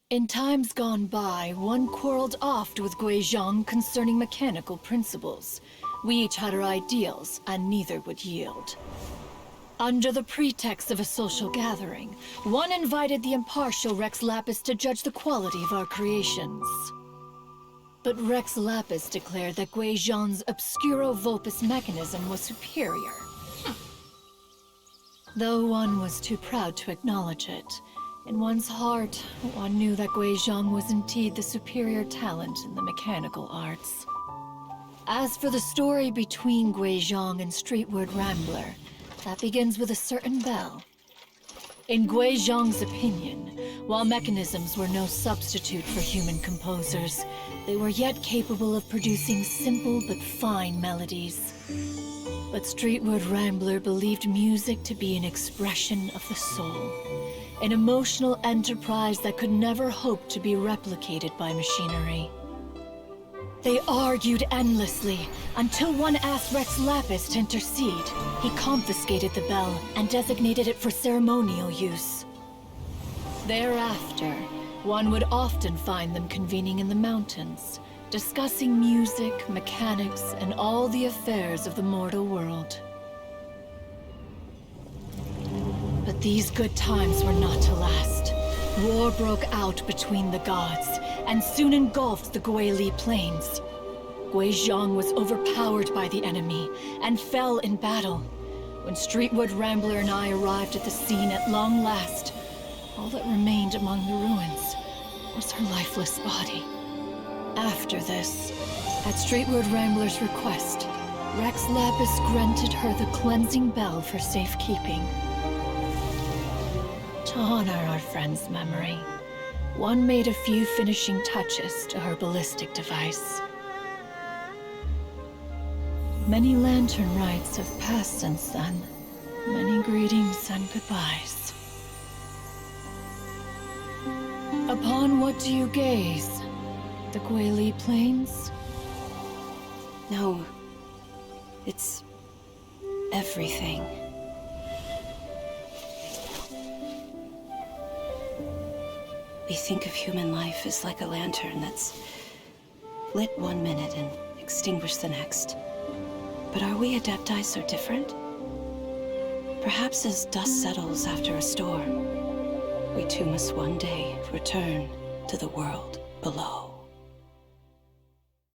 In times gone by, one quarreled oft with Guizhong concerning mechanical principles. We each had our ideals, and neither would yield. Under the pretext of a social gathering, one invited the impartial Rex Lapis to judge the quality of our creations. But Rex Lapis declared that Guizhong's Obscuro Vulpus mechanism was superior. Though one was too proud to acknowledge it, in one's heart, one knew that Guizhong was indeed the superior talent in the mechanical arts. As for the story between Guizhong and Streetward Rambler, that begins with a certain bell. In Guizhong's opinion, while mechanisms were no substitute for human composers, they were yet capable of producing simple but fine melodies. But Streetward Rambler believed music to be an expression of the soul, an emotional enterprise that could never hope to be replicated by machinery. They argued endlessly, until one asked Rex Lapis to intercede. He confiscated the bell and designated it for ceremonial use. Thereafter, one would often find them convening in the mountains, discussing music, mechanics, and all the affairs of the mortal world. But these good times were not to last. War broke out between the gods, and soon engulfed the Guili plains. Guizhong was overpowered by the enemy, and fell in battle. When Streetward Rambler and I arrived at the scene at long last, all that remained among the ruins was her lifeless body. After this, at Streetward Rambler's request, Rex Lapis granted her the cleansing bell for safekeeping. To honor our friend's memory, one made a few finishing touches to her ballistic device. Many lantern rites have passed since then. Many greetings and goodbyes. Upon what do you gaze? The Guili Plains? No. It's everything. We think of human life as like a lantern that's lit one minute and extinguished the next. But are we Adepti so different? Perhaps as dust settles after a storm, we too must one day return to the world below.